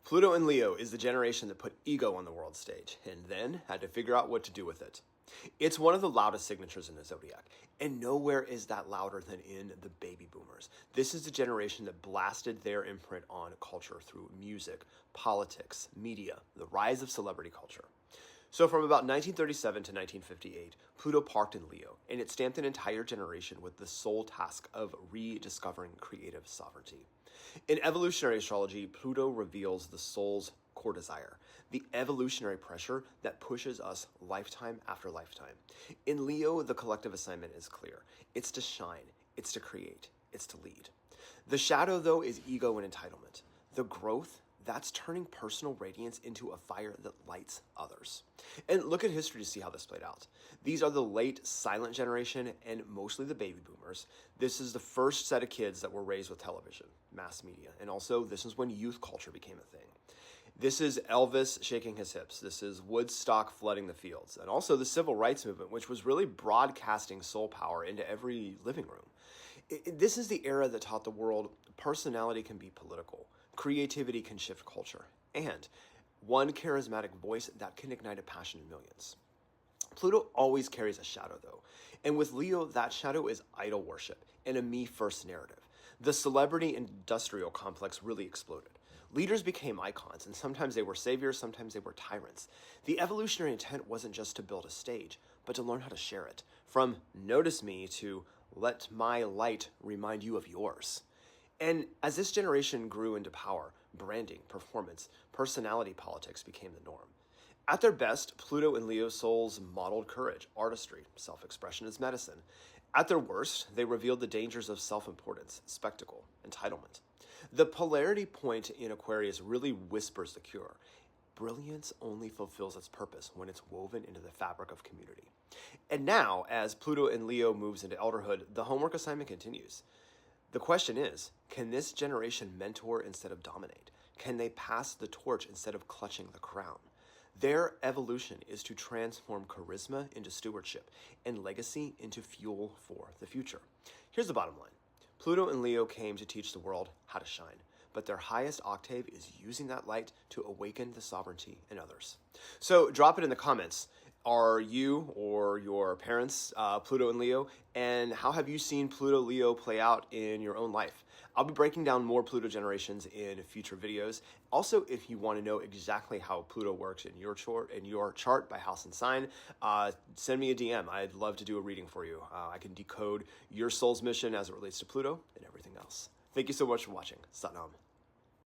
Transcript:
Pluto in Leo is the generation that put ego on the world stage and then had to figure out what to do with it. It's one of the loudest signatures in the zodiac, and nowhere is that louder than in the baby boomers. This is the generation that blasted their imprint on culture through music, politics, media, the rise of celebrity culture. So from about 1937 to 1958, Pluto parked in Leo, and it stamped an entire generation with the sole task of rediscovering creative sovereignty. In evolutionary astrology, Pluto reveals the soul's core desire, the evolutionary pressure that pushes us lifetime after lifetime. In Leo, the collective assignment is clear. It's to shine, it's to create, it's to lead. The shadow, though, is ego and entitlement. The growth, that's turning personal radiance into a fire that lights others. And look at history to see how this played out. These are the late silent generation and mostly the baby boomers. This is the first set of kids that were raised with television, mass media, and also this is when youth culture became a thing. This is Elvis shaking his hips. This is Woodstock flooding the fields. And also the civil rights movement, which was really broadcasting soul power into every living room. This is the era that taught the world personality can be political, creativity can shift culture, and one charismatic voice that can ignite a passion in millions. Pluto always carries a shadow, though, and with Leo, that shadow is idol worship and a me-first narrative. The celebrity industrial complex really exploded. Leaders became icons, and sometimes they were saviors, sometimes they were tyrants. The evolutionary intent wasn't just to build a stage, but to learn how to share it. From notice me to let my light remind you of yours. And as this generation grew into power, branding, performance, personality politics became the norm. At their best, Pluto and Leo souls modeled courage, artistry, self-expression as medicine. At their worst, they revealed the dangers of self-importance, spectacle, entitlement. The polarity point in Aquarius really whispers the cure. Brilliance only fulfills its purpose when it's woven into the fabric of community. And now, as Pluto and Leo moves into elderhood, the homework assignment continues. The question is, can this generation mentor instead of dominate? Can they pass the torch instead of clutching the crown? Their evolution is to transform charisma into stewardship and legacy into fuel for the future. Here's the bottom line. Pluto and Leo came to teach the world how to shine, but their highest octave is using that light to awaken the sovereignty in others. So drop it in the comments. Are you or your parents Pluto and Leo? And how have you seen Pluto-Leo play out in your own life? I'll be breaking down more Pluto generations in future videos. Also, if you want to know exactly how Pluto works in your chart by house and sign, send me a DM. I'd love to do a reading for you. I can decode your soul's mission as it relates to Pluto and everything else. Thank you so much for watching. Satnam.